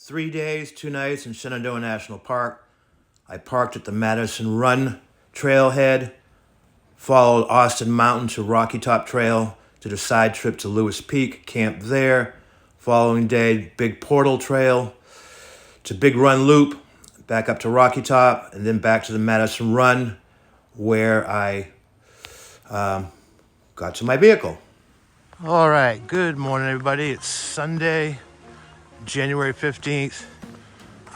3 days, 2 nights in Shenandoah National Park. I parked at the Madison Run trailhead, followed Austin Mountain to Rocky Top Trail, did a side trip to Lewis Peak, camped there. Following day, Big Portal Trail to Big Run Loop, back up to Rocky Top, and then back to the Madison Run, where I got to my vehicle. All right, good morning, everybody. It's Sunday, January 15th.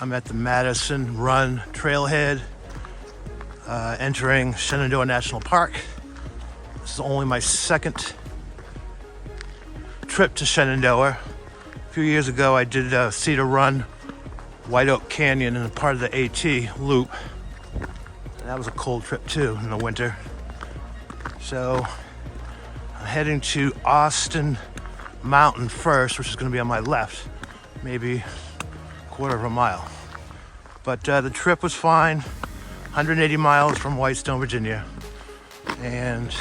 I'm at the Madison Run trailhead, entering Shenandoah National Park. This is only my second trip to Shenandoah. A few years ago, I did Cedar Run, White Oak Canyon, and part of the AT loop. And that was a cold trip too in the winter. So I'm heading to Austin Mountain first, which is going to be on my left, maybe a quarter of a mile. But the trip was fine, 180 miles from Whitestone, Virginia. And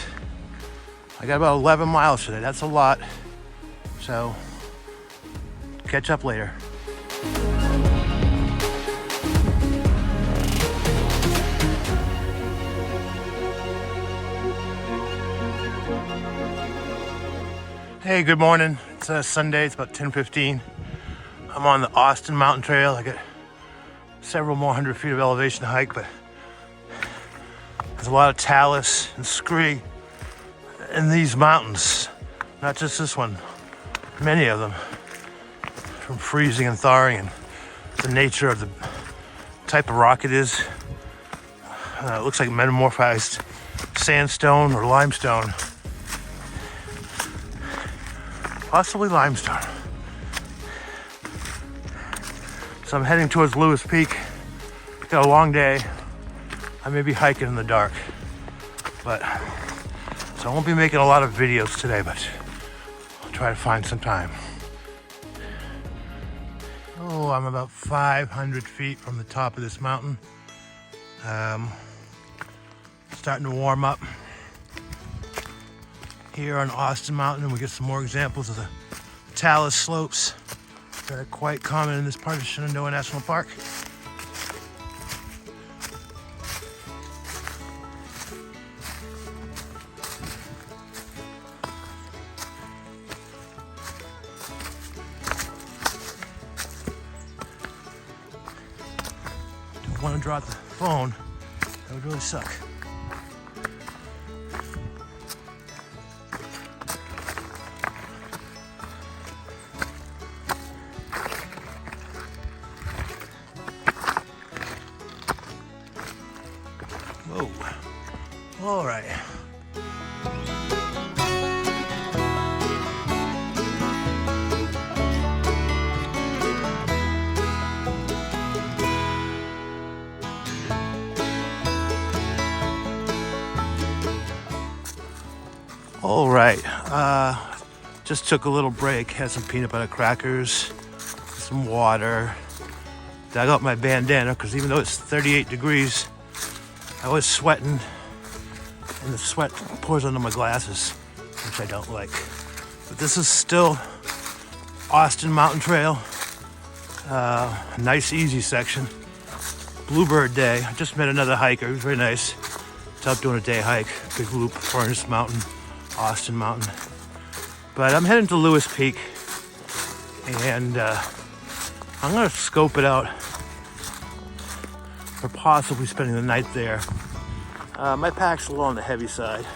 I got about 11 miles today. That's a lot. So catch up later. Hey, good morning. It's Sunday, it's about 10:15. I'm on the Austin Mountain Trail. I got several more hundred feet of elevation to hike, but there's a lot of talus and scree in these mountains. Not just this one, many of them, from freezing and thawing and the nature of the type of rock it is. It looks like metamorphized sandstone or limestone. Possibly limestone. So I'm heading towards Lewis Peak. Got a long day. I may be hiking in the dark, so I won't be making a lot of videos today, but I'll try to find some time. Oh, I'm about 500 feet from the top of this mountain. Starting to warm up here on Austin Mountain, and we get some more examples of the talus slopes that are quite common in this part of Shenandoah National Park. Don't want to drop the phone. That would really suck. Whoa. All right. All right. Just took a little break, had some peanut butter crackers, some water. Dug out my bandana because even though it's 38 degrees, I was sweating, and the sweat pours onto my glasses, which I don't like. But this is still Austin Mountain Trail. Nice, easy section. Bluebird day. I just met another hiker. He was very nice. It's out doing a day hike. Big loop, Furnace Mountain, Austin Mountain. But I'm heading to Lewis Peak, and I'm gonna scope it out for possibly spending the night there. My pack's a little on the heavy side.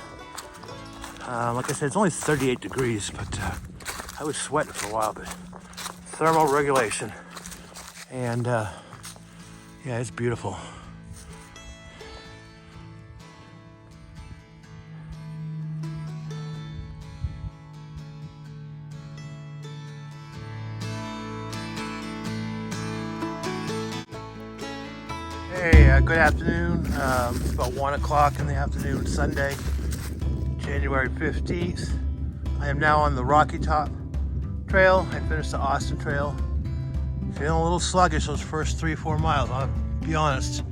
Like I said, it's only 38 degrees, but I was sweating for a while, but thermal regulation. And yeah, it's beautiful. Hey, good afternoon. It's about 1 o'clock in the afternoon, Sunday, January 15th. I am now on the Rocky Top Trail. I finished the Austin Trail. Feeling a little sluggish those first 3-4 miles, I'll be honest.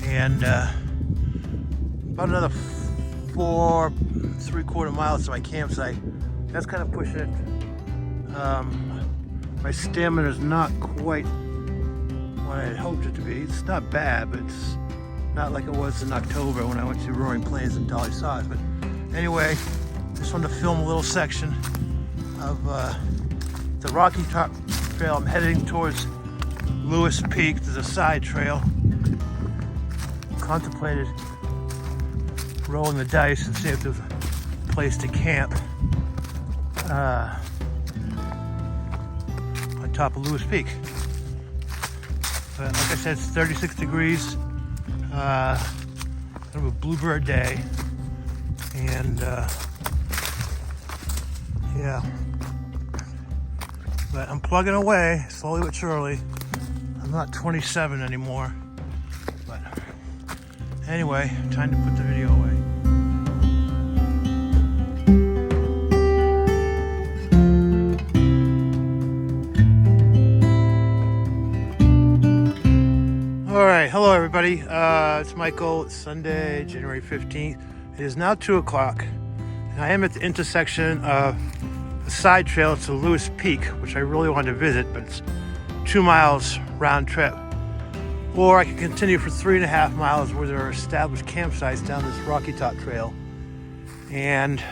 And about another 4 3/4 miles to my campsite. That's kind of pushing it. My stamina is not quite what I had hoped it to be. It's not bad, but it's not like it was in October when I went to Roaring Plains and Dolly Saws. But anyway, just wanted to film a little section of the Rocky Top Trail. I'm heading towards Lewis Peak. There's a side trail. Contemplated rolling the dice and see if there's a place to camp on top of Lewis Peak. But like I said, it's 36 degrees. Kind of a bluebird day, and yeah. But I'm plugging away slowly but surely. I'm not 27 anymore. But anyway, time to put the video away. All right, hello everybody. It's Michael. It's Sunday, January 15th. It is now 2 o'clock. And I am at the intersection of a side trail to Lewis Peak, which I really wanted to visit, but it's 2 miles round trip. Or I can continue for 3.5 miles where there are established campsites down this Rocky Top Trail. And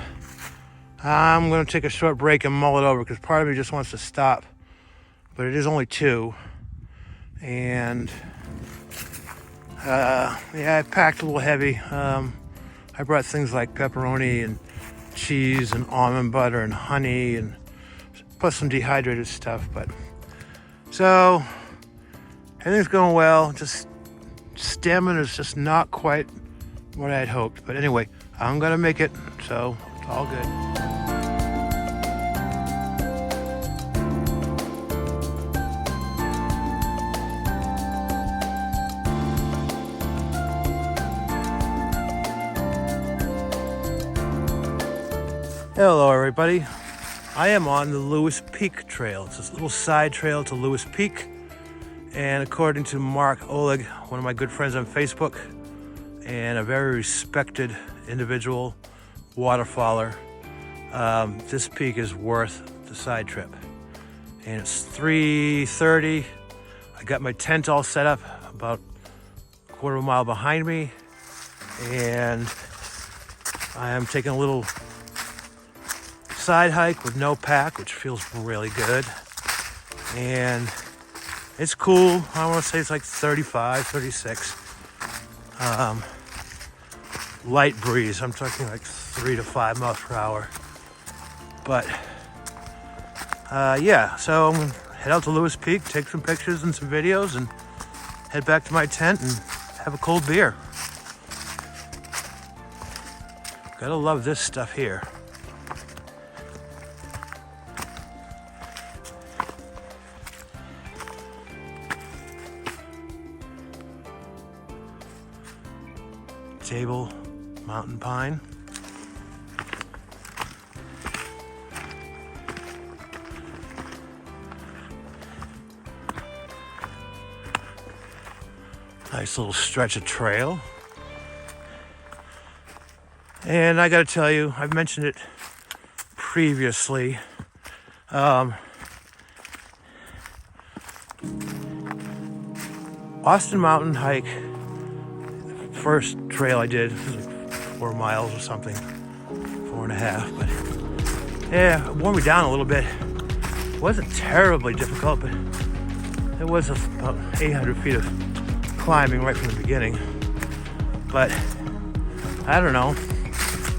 I'm going to take a short break and mull it over because part of me just wants to stop. But it is only 2. And yeah, I packed a little heavy. I brought things like pepperoni and cheese and almond butter and honey and plus some dehydrated stuff. But so everything's going well. Just stamina is just not quite what I had hoped. But anyway, I'm gonna make it, so it's all good. Hello everybody, I am on the Lewis Peak Trail. It's this little side trail to Lewis Peak, and according to Mark Oleg, one of my good friends on Facebook and a very respected individual waterfowler, this peak is worth the side trip. And it's 3:30. I got my tent all set up about a quarter of a mile behind me, and I am taking a little side hike with no pack, which feels really good. And it's cool. I want to say it's like 35, 36. Light breeze. I'm talking like 3 to 5 miles per hour. But yeah, so I'm gonna head out to Lewis Peak, take some pictures and some videos, and head back to my tent and have a cold beer. Gotta love this stuff here. Table mountain pine. Nice little stretch of trail. And I gotta tell you, I've mentioned it previously. Austin Mountain hike, first trail I did, it was like 4 miles or something, 4.5, but yeah, it wore me down a little bit. It wasn't terribly difficult, but it was about 800 feet of climbing right from the beginning. But I don't know,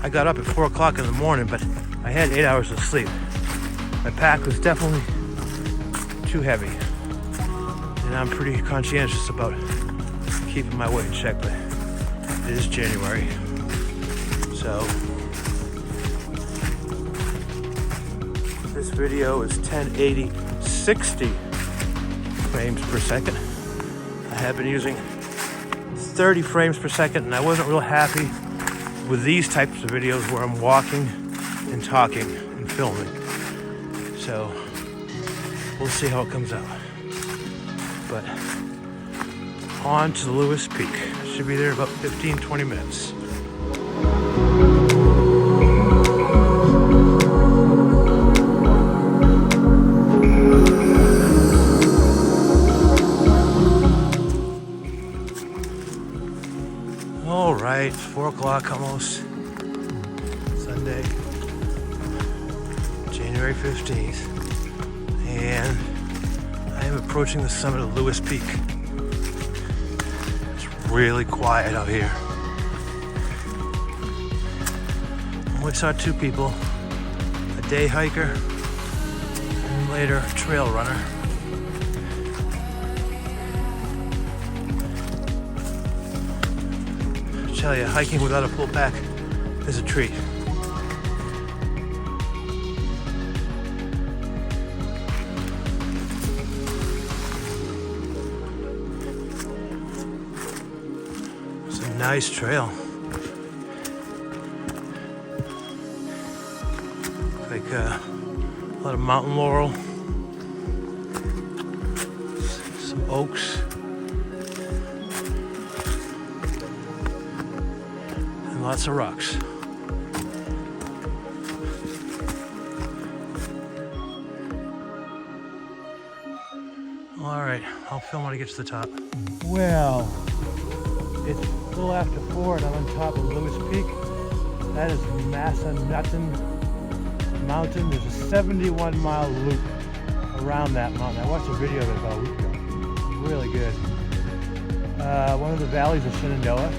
I got up at 4 o'clock in the morning, but I had 8 hours of sleep. My pack was definitely too heavy, and I'm pretty conscientious about keeping my weight in check, but it is January, so this video is 1080 60 frames per second. I have been using 30 frames per second, and I wasn't real happy with these types of videos where I'm walking and talking and filming. So we'll see how it comes out. But on to the Lewis Peak. Should be there in about 15-20 minutes. right, it's 4 o'clock almost. Sunday, January 15th. And I am approaching the summit of Lewis Peak. It's really quiet out here. Only saw 2 people, a day hiker and later a trail runner. I tell you, hiking without a full pack is a treat. It's a nice trail. Like a lot of mountain laurel, some oaks, and lots of rocks. All right, I'll film when I get to the top. Well, it's a little after 4 and I'm on top of Lewis Peak. That is Madison Mountain. There's a 71-mile loop around that mountain. I watched a video of it about a week ago. It's really good. One of the valleys of Shenandoah.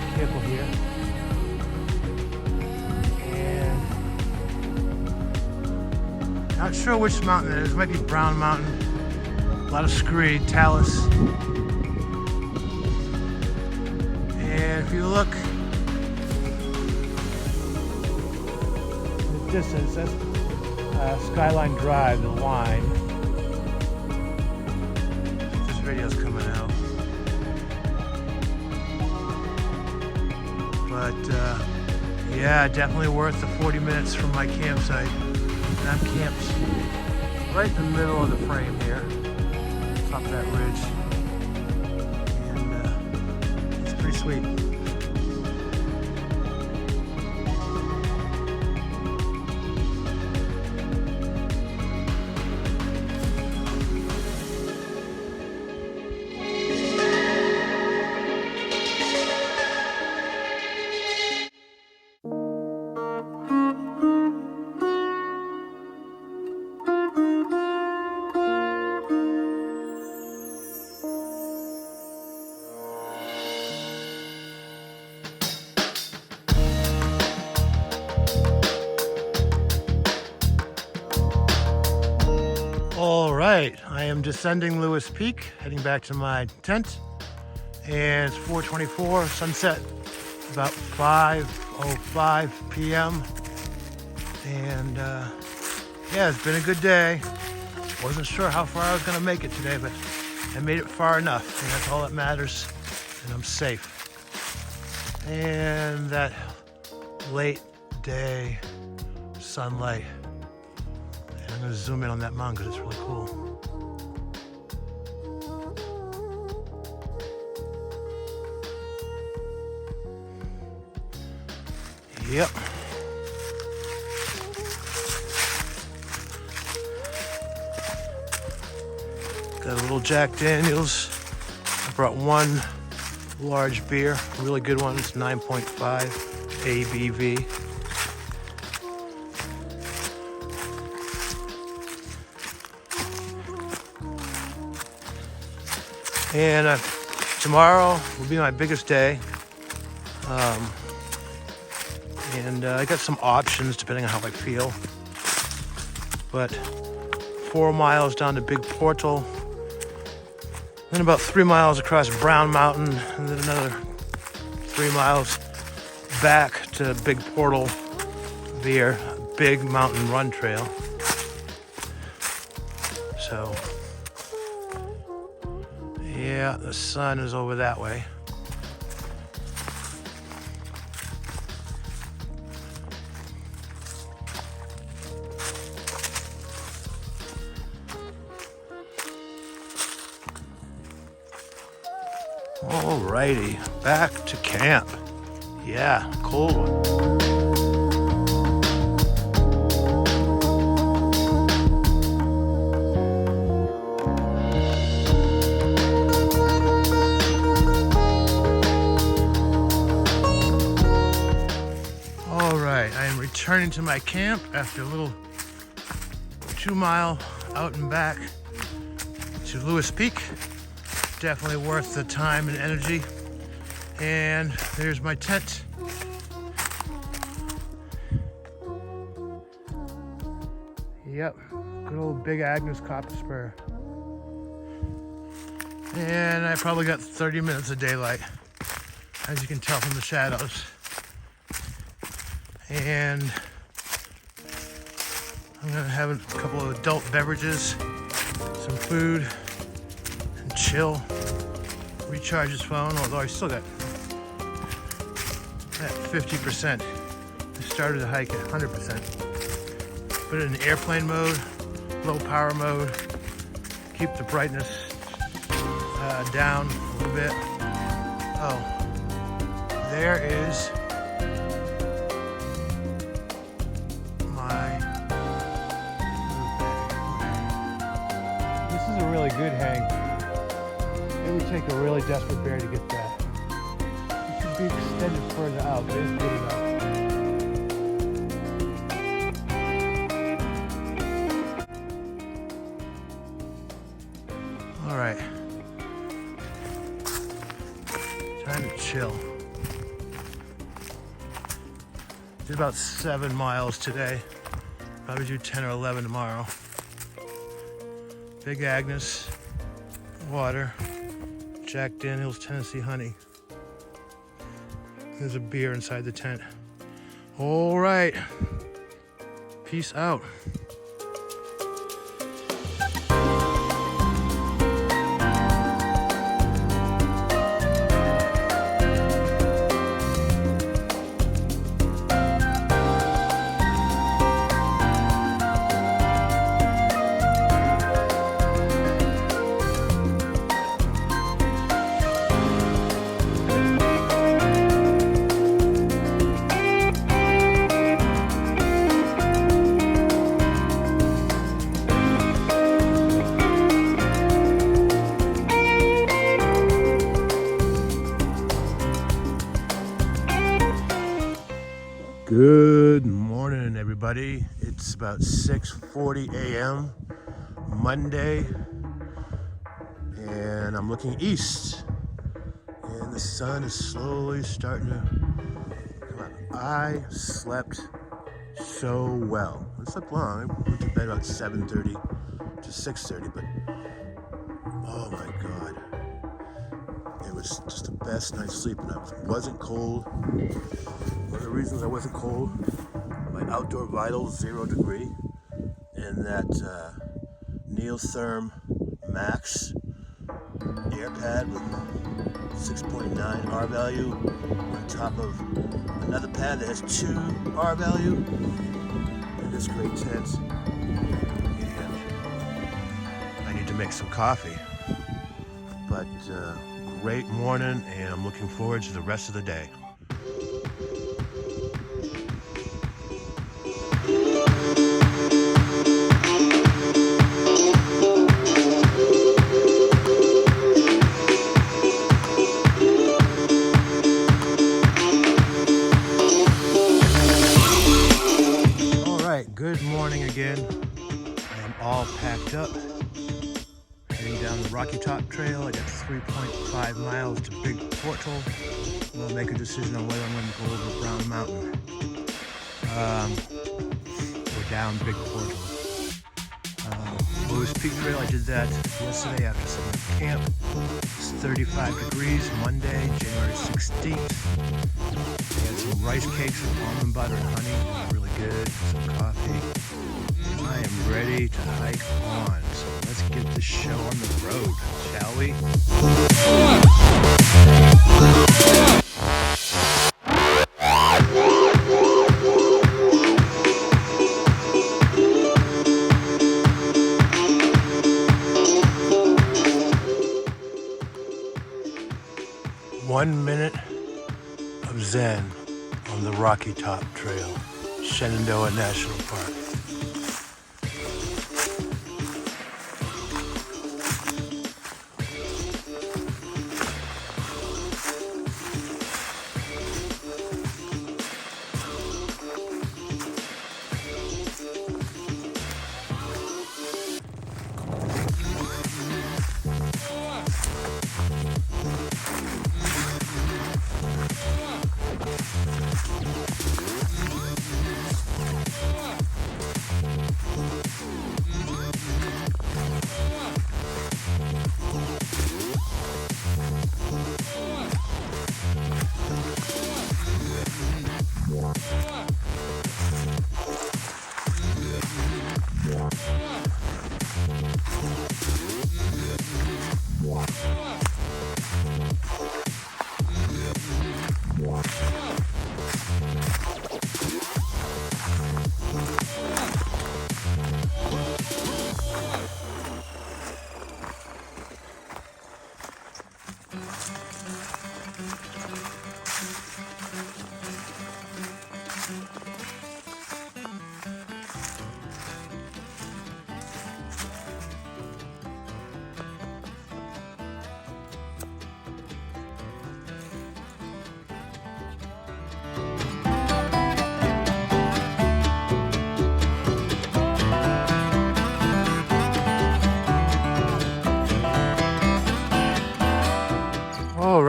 Be careful here. And not sure which mountain it is. It might be Brown Mountain. A lot of screed, talus. And if you look distance, that's Skyline Drive, the line. This video's coming out. But yeah, definitely worth the 40 minutes from my campsite. And I'm camped right in the middle of the frame here, top of that ridge. And it's pretty sweet. All right, I am descending Lewis Peak, heading back to my tent, and it's 4:24, sunset about 5:05 p.m. And yeah, it's been a good day. Wasn't sure how far I was gonna make it today, but I made it far enough, and that's all that matters, and I'm safe. And that late day sunlight. I'm going to zoom in on that mountain because it's really cool. Yep. Got a little Jack Daniels. I brought one large beer, a really good one. It's 9.5 ABV. And tomorrow will be my biggest day. And I got some options depending on how I feel. But 4 miles down to Big Portal, then about 3 miles across Brown Mountain, and then another 3 miles back to Big Portal via Big Mountain Run Trail. So yeah, the sun is over that way. Alrighty, back to camp. Yeah, cold one. returning to my camp after a little 2-mile out and back to Lewis Peak. Definitely worth the time and energy. And there's my tent. Yep, good old Big Agnes copper spur. And I probably got 30 minutes of daylight, as you can tell from the shadows. And I'm gonna have a couple of adult beverages, some food, and chill. Recharge his phone, although I still got at 50%. I started the hike at 100%. Put it in airplane mode, low power mode, keep the brightness down a little bit. Oh, there is my This is a really good hang. It would take a really desperate bear to get that. It should be extended further out, but it's good enough. All right, time to chill. Did about 7 miles today. Probably do 10 or 11 tomorrow. Big Agnes, water, Jack Daniels Tennessee honey. There's a beer inside the tent. All right, peace out. Good morning, everybody. It's about 6:40 a.m. Monday, and I'm looking east, and the sun is slowly starting to come up. I slept so well. I slept long. I went to bed about 7:30 to 6:30, but oh my God, it was just the best night's sleep, and I wasn't cold. One of the reasons I wasn't cold, my outdoor vitals 0 degree, and that Neotherm Max air pad with 6.9 R value on top of another pad that has 2 R value, and this great tent. And I need to make some coffee, but great morning, and I'm looking forward to the rest of the day. Good morning again. I am all packed up, heading down the Rocky Top Trail. I got 3.5 miles to Big Portal. We'll make a decision on whether I'm going to go over Brown Mountain or down Big Portal. Lewis Peak Trail, I did that yesterday after some camp. It's 35 degrees, Monday, January 16th. I had some rice cakes with almond butter and honey, really good, some coffee. I am ready to hike on, so let's get this show on the road, shall we? 1 minute of zen on the Rocky Top Trail, Shenandoah National Park.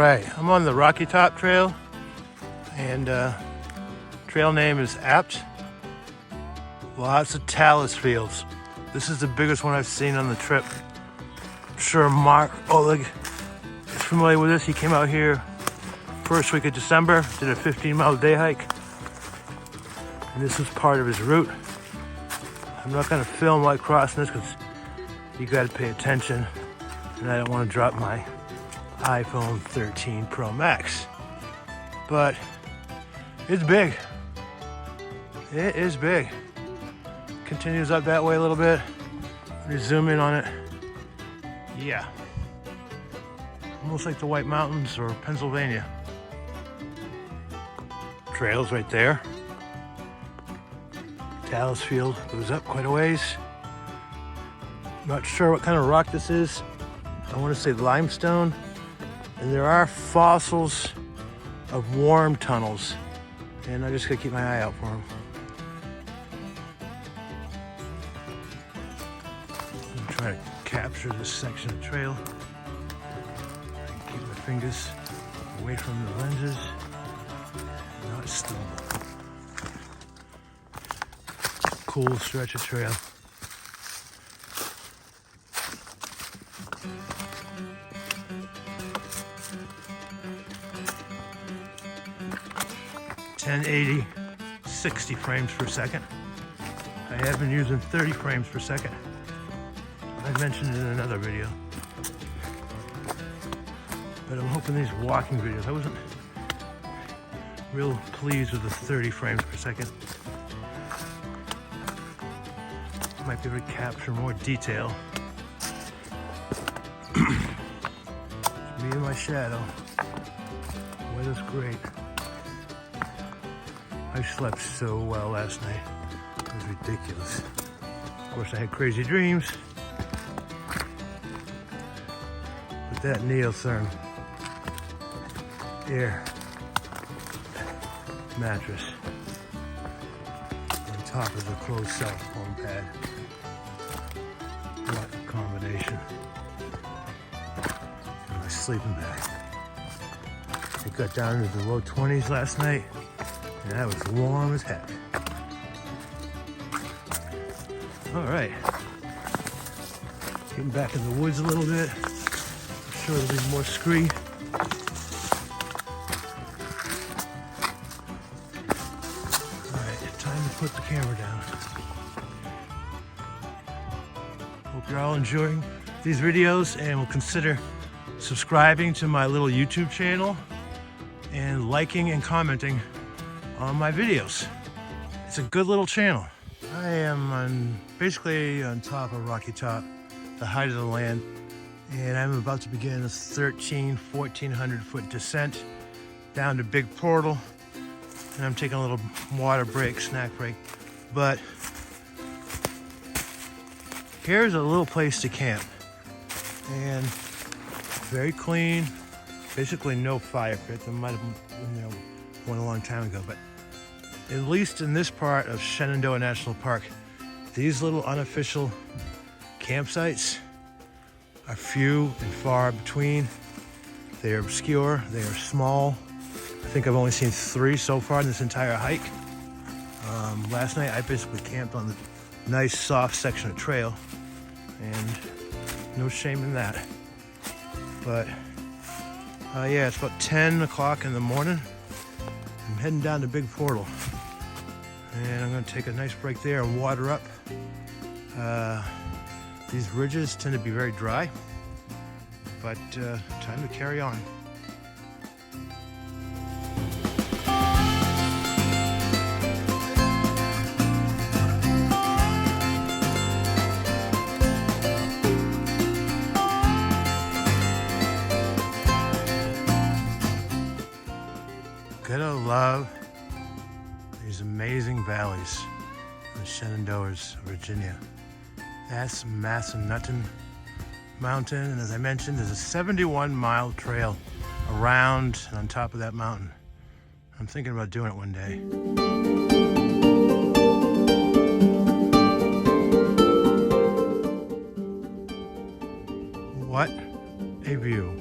right, I'm on the Rocky Top Trail, and trail name is Apt. Lots of talus fields. This is the biggest one I've seen on the trip. I'm sure Mark Oleg is familiar with this. He came out here first week of December, did a 15-mile day hike, and this was part of his route. I'm not going to film while crossing this because you got to pay attention, and I don't want to drop my iPhone 13 Pro Max. But it's big. It is big. Continues up that way a little bit. Let me zoom in on it. Yeah. Almost like the White Mountains or Pennsylvania. Trails right there. Talus field goes up quite a ways. Not sure what kind of rock this is. I want to say limestone. And there are fossils of worm tunnels. And I just gotta keep my eye out for them. I'm trying to capture this section of trail. I can keep my fingers away from the lenses. Not stumble. Cool stretch of trail. .1080, 60 frames per second. I have been using 30 frames per second. I mentioned it in another video. But I'm hoping these walking videos, I wasn't real pleased with the 30 frames per second. Might be able to capture more detail. It's me and my shadow. Weather's great. I slept so well last night. It was ridiculous. Of course, I had crazy dreams. But that Neotherm air mattress on top of the closed cell foam pad. What a combination. And my sleeping bag. It got down into the low 20s last night. And that was warm as heck. All right. Getting back in the woods a little bit. I'm sure there'll be more scree. All right, time to put the camera down. Hope you're all enjoying these videos and will consider subscribing to my little YouTube channel and liking and commenting on my videos. It's a good little channel. I am basically on top of Rocky Top, the height of the land, and I'm about to begin a 1,400 foot descent down to Big Portal, and I'm taking a little water break, snack break. But here's a little place to camp, and very clean, basically no fire pit. There might have been, one a long time ago, but at least in this part of Shenandoah National Park, these little unofficial campsites are few and far between. They are obscure, they are small. I think I've only seen 3 so far in this entire hike. Last night I basically camped on the nice soft section of trail, and no shame in that. But yeah, it's about 10 o'clock in the morning. I'm heading down to Big Portal, and I'm going to take a nice break there and water up. These ridges tend to be very dry, but time to carry on. Gotta love these amazing valleys in the Shenandoahs, Virginia. That's Madison Mountain, and as I mentioned, there's a 71-mile trail around and on top of that mountain. I'm thinking about doing it one day. What a view.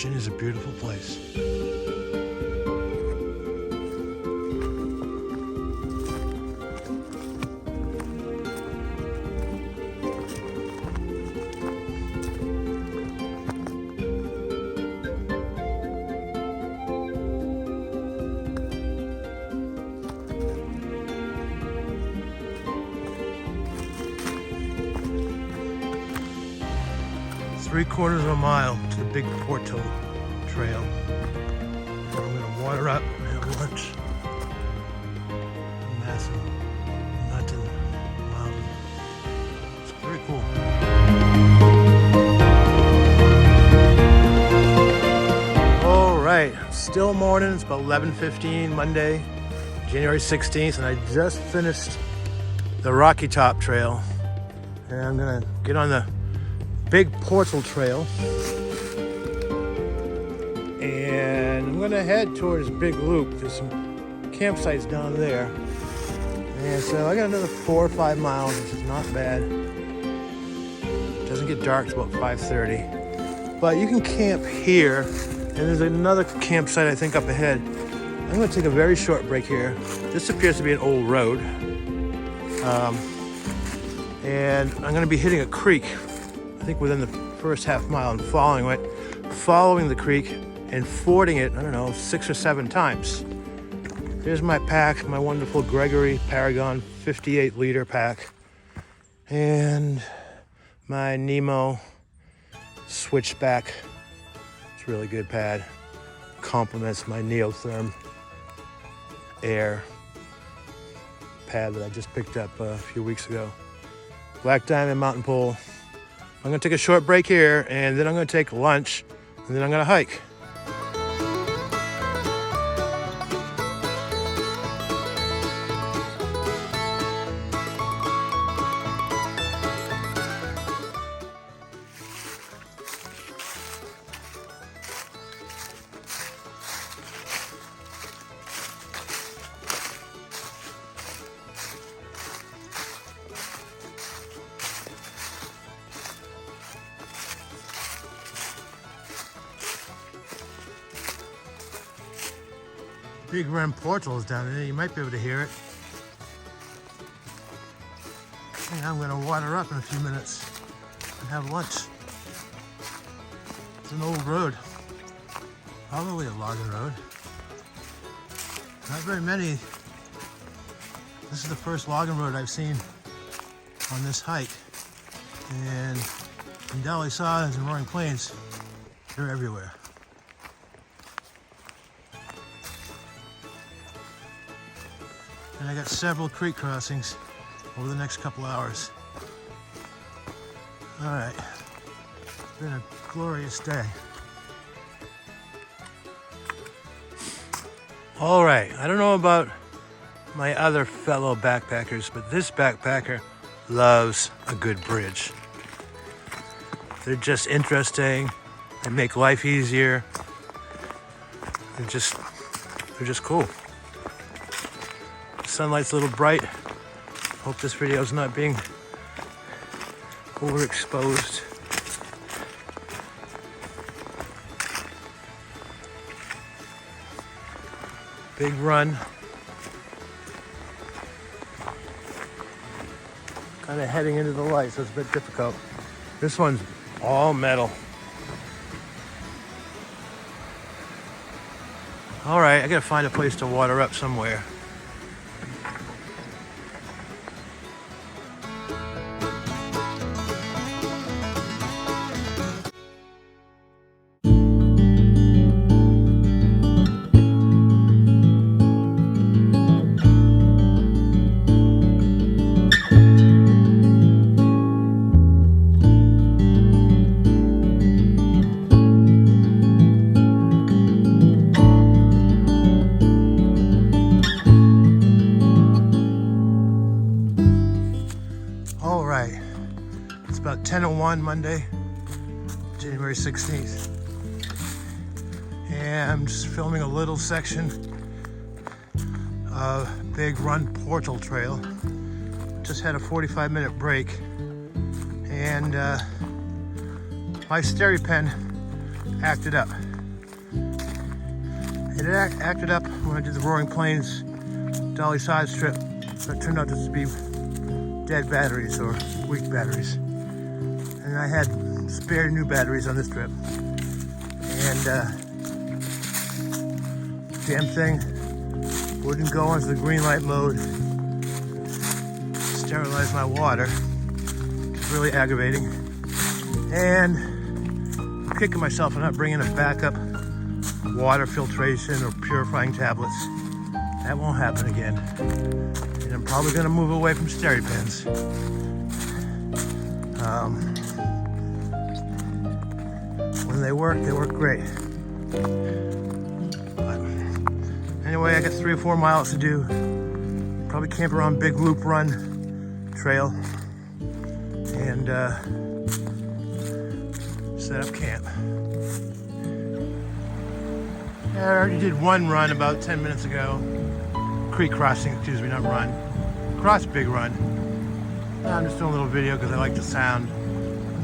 Virginia's a beautiful place. Three-quarters of a mile to the Big Portal Trail. I'm gonna water up and have lunch. Madison Run Mountain. It's very cool. All right, still morning. It's about 11:15 Monday, January 16th, and I just finished the Rocky Top Trail. And I'm gonna get on the Big Portal Trail, and I'm gonna head towards Big Loop. There's some campsites down there, and so I got another 4 or 5 miles, which is not bad. It doesn't get dark till about 5:30, but you can camp here, and there's another campsite I think up ahead. I'm gonna take a very short break here. This appears to be an old road, and I'm gonna be hitting a creek, I think within the first half mile, and following the creek and fording it, I don't know, 6 or 7 times. Here's my pack, my wonderful Gregory Paragon 58-liter pack, and my Nemo Switchback. It's a really good pad. Complements my Neotherm Air pad that I just picked up a few weeks ago. Black Diamond Mountain Pole. I'm gonna take a short break here, and then I'm gonna take lunch, and then I'm gonna hike. Big Run Portal is down there. You might be able to hear it. And I'm gonna water up in a few minutes and have lunch. It's an old road, probably a logging road. Not very many. This is the first logging road I've seen on this hike. And in Dolly Saws and Roaring Plains, they're everywhere. And I got several creek crossings over the next couple hours. All right, it's been a glorious day. All right, I don't know about my other fellow backpackers, but this backpacker loves a good bridge. They're just interesting. They make life easier. They're just cool. Sunlight's a little bright. Hope this video is not being overexposed. Big run. Kind of heading into the light, so it's a bit difficult. This one's all metal. All right, I gotta find a place to water up somewhere. About 10:01 Monday, January 16th. And I'm just filming a little section of Big Run Portal Trail. Just had a 45-minute break, and my stereo pen acted up. It acted up when I did the Roaring Plains Dolly Sides trip, but it turned out just to be dead batteries or weak batteries. And I had spare new batteries on this trip. And damn thing wouldn't go into the green light mode, sterilize my water, which is really aggravating. And I'm kicking myself for not bringing a backup water filtration or purifying tablets. That won't happen again. And I'm probably gonna move away from SteriPens. When they work great. But anyway, I got 3 or 4 miles to do. Probably camp around Big Loop Run trail and set up camp. I already did one run about 10 minutes ago. Creek crossing, excuse me, not run. Cross Big Run. I'm just doing a little video because I like the sound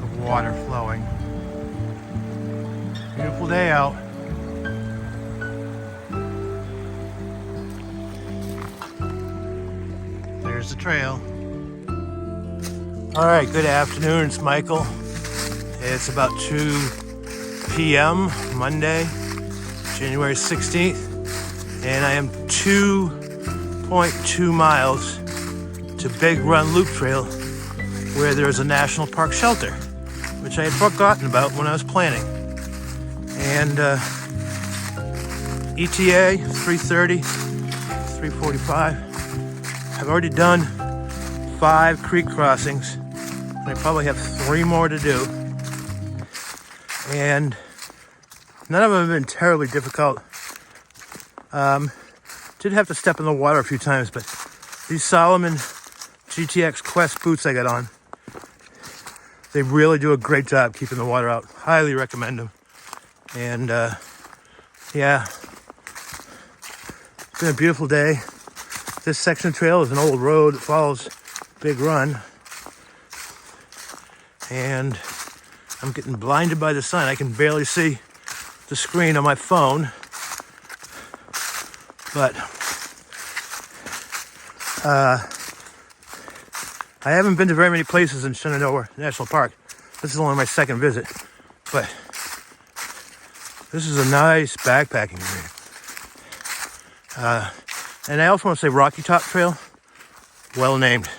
of water flowing. Beautiful day out. There's the trail. All right, good afternoon, it's Michael. It's about 2 p.m. Monday, January 16th, and I am 2.2 miles to Big Run Loop Trail, where there's a national park shelter, which I had forgotten about when I was planning. And ETA 3:30, 3:45. I've already done 5 creek crossings, and I probably have 3 more to do. And none of them have been terribly difficult. Did have to step in the water a few times, but these Solomon GTX Quest boots I got on, they really do a great job keeping the water out. Highly recommend them. And yeah, it's been a beautiful day. This section of trail is an old road that follows Big Run. And I'm getting blinded by the sun. I can barely see the screen on my phone. But I haven't been to very many places in Shenandoah National Park. This is only my second visit. But this is a nice backpacking area. And I also want to say Rocky Top Trail, well named.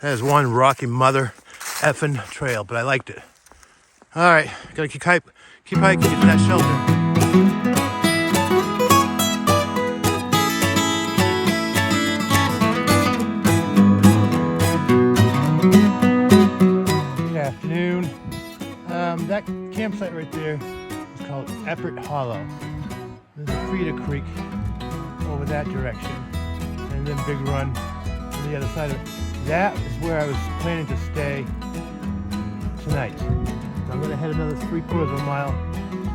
That is one rocky mother effing trail, but I liked it. All right, gotta keep hiking, get to that shelter. Good afternoon. That campsite right there is called Eppert Hollow. There's a Frida Creek over that direction, and then Big Run on the other side of it. That is where I was planning to stay tonight. I'm going to head another 3/4 of a mile to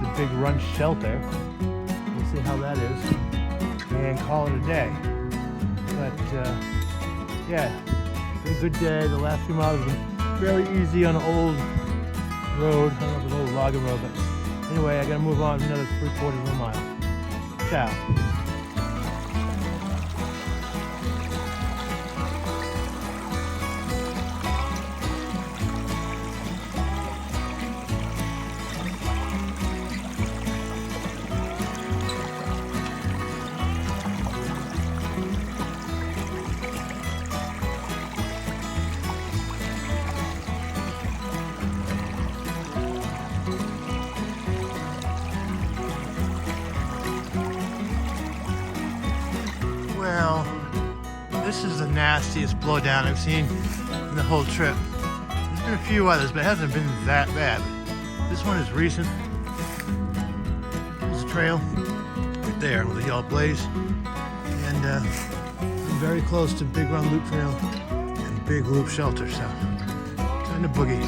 the Big Run shelter. We'll see how that is, and call it a day. But yeah, it's been a good day. The last few miles have been fairly easy on an old road. I don't know if it's an old logging road, but anyway, I got to move on another 3/4 of a mile. Ciao. Well, this is the nastiest blowdown I've seen in the whole trip. There's been a few others, but it hasn't been that bad. This one is recent. There's a trail right there with a yellow blaze. And I'm very close to Big Run Loop Trail and Big Loop Shelter, so time to boogie.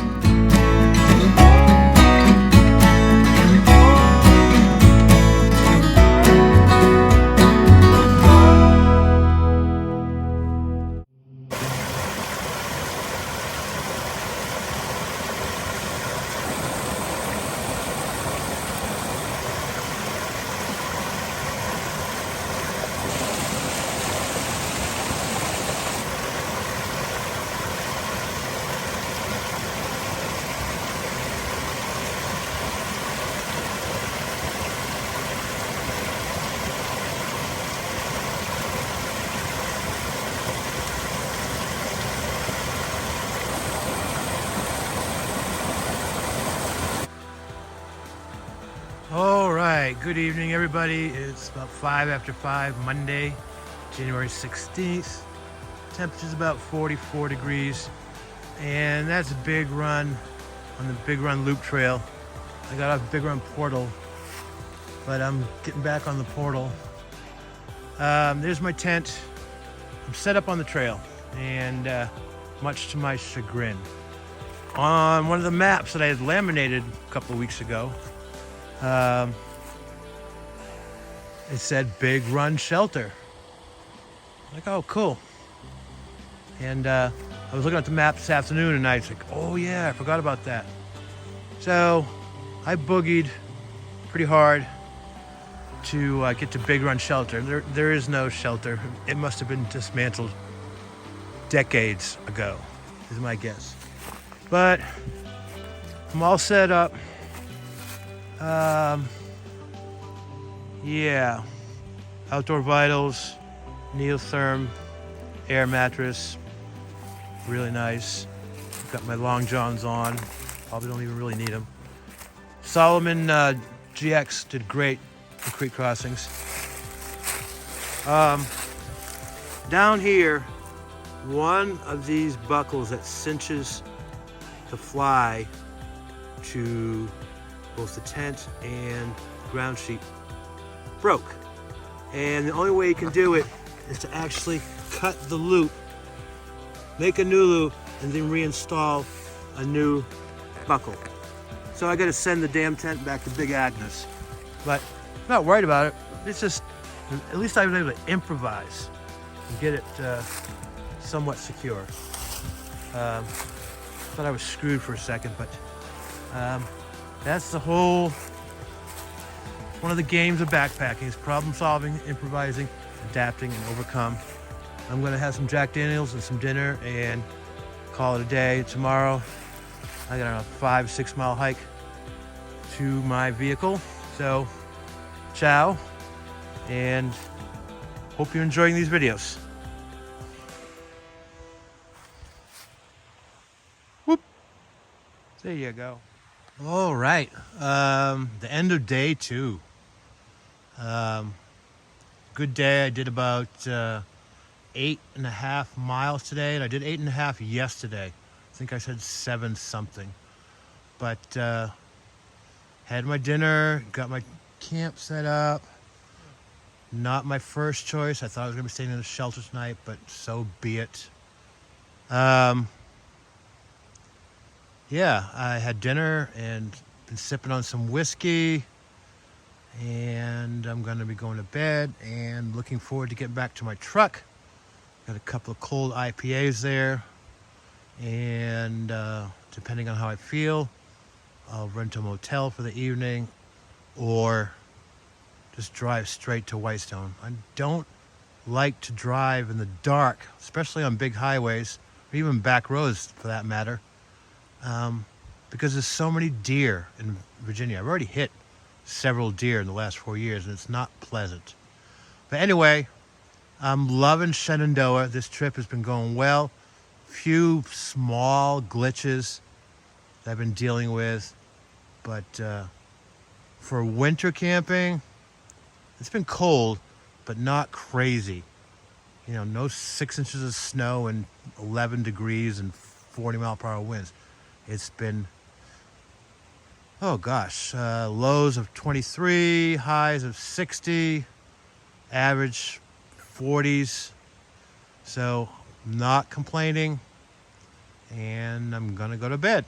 All right, good evening, everybody. It's about 5 after 5, Monday, January 16th. Temperature's about 44 degrees, and that's a Big Run on the Big Run Loop Trail. I got off Big Run Portal, but I'm getting back on the portal. There's my tent. I'm set up on the trail, and much to my chagrin, on one of the maps that I had laminated a couple of weeks ago, it said Big Run Shelter. Like, oh, cool. And I was looking at the map this afternoon, and I was like, oh yeah, I forgot about that. So I boogied pretty hard to get to Big Run Shelter. There is no shelter. It must have been dismantled decades ago, is my guess. But I'm all set up. Yeah, Outdoor Vitals, Neotherm, air mattress, really nice. Got my long johns on, probably don't even really need them. Solomon GX did great for creek crossings. Down here, one of these buckles that cinches the fly to both the tent and the ground sheet broke. And the only way you can do it is to actually cut the loop, make a new loop, and then reinstall a new buckle. So I gotta send the damn tent back to Big Agnes. But I'm not worried about it. It's just, at least I was able to improvise and get it somewhat secure. Thought I was screwed for a second, but that's the whole, one of the games of backpacking is problem solving, improvising, adapting, and overcome. I'm gonna have some Jack Daniels and some dinner and call it a day. Tomorrow, I got a 5-6 mile hike to my vehicle. So, ciao, and hope you're enjoying these videos. Whoop. There you go. All right, the end of day 2. Good day. I did about 8.5 miles today, and I did 8.5 yesterday. I think I said 7 something. But had my dinner, got my camp set up. Not my first choice. I thought I was gonna be staying in a shelter tonight, but so be it. Yeah, I had dinner and been sipping on some whiskey, and I'm gonna be going to bed and looking forward to getting back to my truck. Got a couple of cold IPAs there, and depending on how I feel, I'll rent a motel for the evening or just drive straight to Whitestone. I don't like to drive in the dark, especially on big highways, or even back roads for that matter, because there's so many deer in Virginia. I've already hit several deer in the last 4 years, and it's not pleasant. But anyway, I'm loving Shenandoah. This trip has been going well. Few small glitches that I've been dealing with, but for winter camping, it's been cold, but not crazy. You know, no 6 inches of snow and 11 degrees and 40-mile-per-hour winds. It's been, oh gosh, lows of 23, highs of 60, average 40s. So not complaining, and I'm gonna go to bed.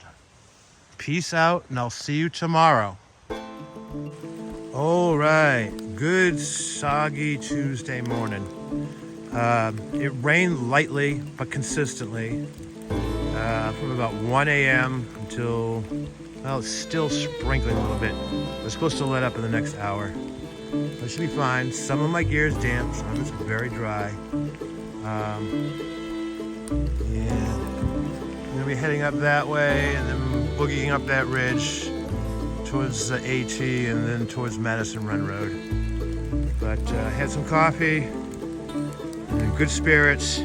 Peace out, and I'll see you tomorrow. All right, good soggy Tuesday morning. It rained lightly but consistently from about 1 a.m. until, well, it's still sprinkling a little bit. It's supposed to let up in the next hour. But it should be fine. Some of my gear is damp, some of it's very dry. Yeah, I'm gonna be heading up that way and then boogieing up that ridge towards the AT and then towards Madison Run Road. But I had some coffee and good spirits.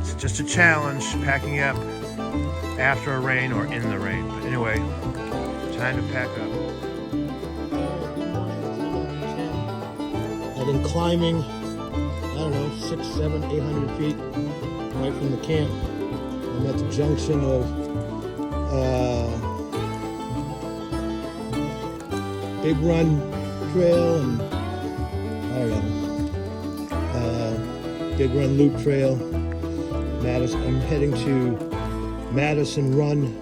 It's just a challenge packing up after a rain or in the rain. But anyway, time to pack up. I've been climbing, I don't know, 600, 700, 800 feet right from the camp. I'm at the junction of Big Run Trail and I don't know, Big Run Loop Trail. I'm heading to Madison Run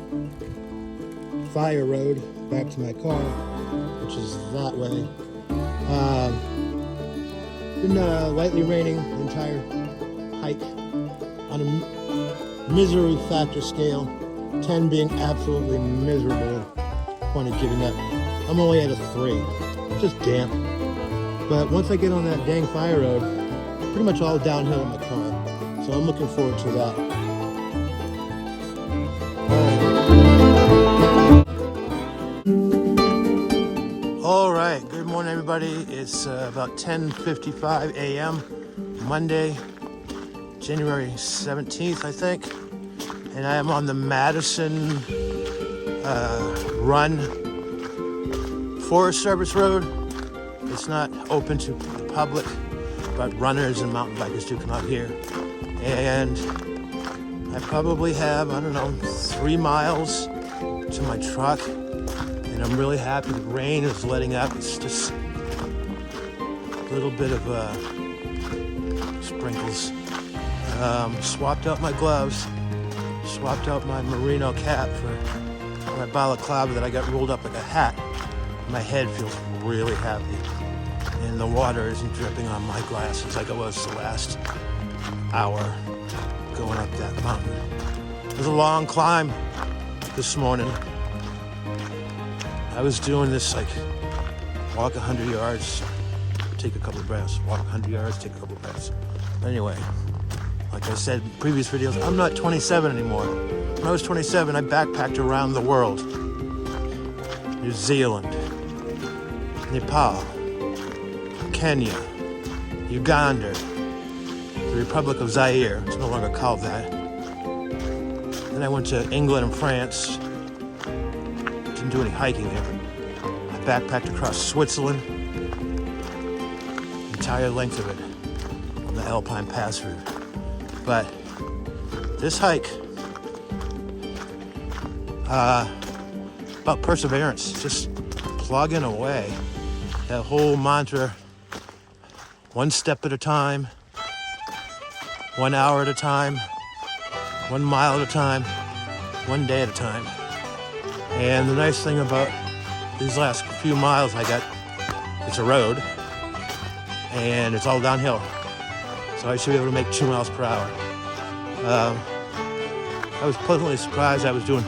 Fire Road back to my car, which is that way. Been lightly raining the entire hike on a misery factor scale, 10 being absolutely miserable, point of giving up. I'm only at a 3, just damp. But once I get on that dang fire road, pretty much all downhill in my car. So I'm looking forward to that. All right, good morning everybody. It's about 10:55 a.m. Monday, January 17th, I think. And I am on the Madison Run Forest Service Road. It's not open to the public, but runners and mountain bikers do come out here. And I probably have, I don't know, 3 miles to my truck. And I'm really happy the rain is letting up. It's just a little bit of sprinkles. Swapped out my gloves, swapped out my merino cap for my balaclava that I got rolled up like a hat. My head feels really happy. And the water isn't dripping on my glasses like it was the last hour going up that mountain. It was a long climb this morning. I was doing this like walk 100 yards, take a couple of breaths, walk 100 yards, take a couple of breaths. But anyway, like I said in previous videos, I'm not 27 anymore. When I was 27, I backpacked around the world. New Zealand, Nepal, Kenya, Uganda, the Republic of Zaire, it's no longer called that. Then I went to England and France. Didn't do any hiking there. I backpacked across Switzerland, the entire length of it, on the Alpine Pass route. But this hike, about perseverance, just plugging away. That whole mantra, 1 step at a time, 1 hour at a time, 1 mile at a time, 1 day at a time. And the nice thing about these last few miles, it's a road and it's all downhill. So I should be able to make 2 miles per hour. I was pleasantly surprised. I was doing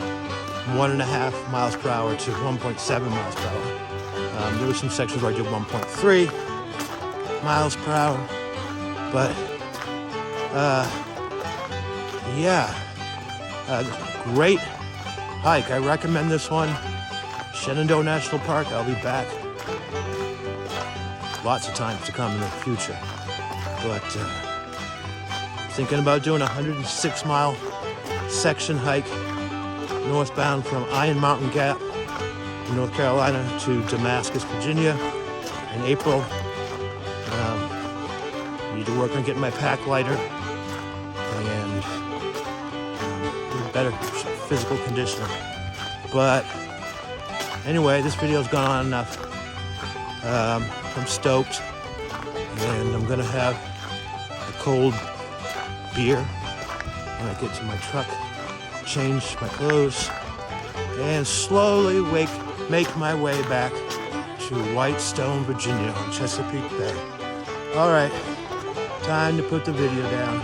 1.5 miles per hour to 1.7 miles per hour. There were some sections where I did 1.3 miles per hour, but great hike. I recommend this one. Shenandoah National Park. I'll be back lots of times to come in the future. But thinking about doing a 106-mile section hike northbound from Iron Mountain Gap in North Carolina to Damascus, Virginia in April. Need to work on getting my pack lighter and better physical conditioner. But anyway, this video's gone on enough. I'm stoked, and I'm gonna have a cold beer when I get to my truck, change my clothes, and slowly make my way back to Whitestone, Virginia on Chesapeake Bay. All right, time to put the video down.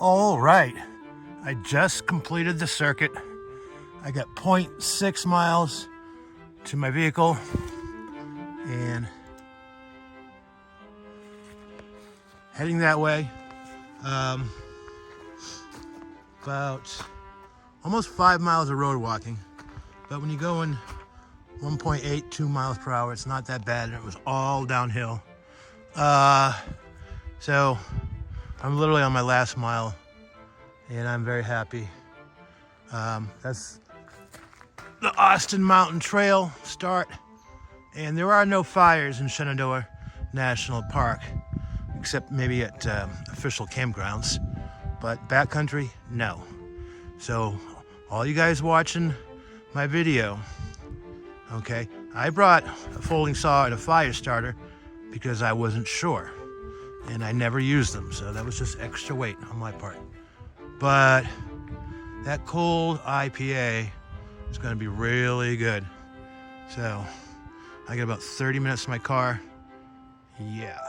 All right, I just completed the circuit. I got 0.6 miles to my vehicle and heading that way. About almost 5 miles of road walking, but when you go in 1.82 miles per hour, it's not that bad, and it was all downhill. So I'm literally on my last mile, and I'm very happy. That's the Austin Mountain Trail start, and there are no fires in Shenandoah National Park, except maybe at official campgrounds, but backcountry, no. So all you guys watching my video, okay, I brought a folding saw and a fire starter because I wasn't sure, and I never used them, so that was just extra weight on my part. But that cold IPA is going to be really good. So I got about 30 minutes to my car. Yeah.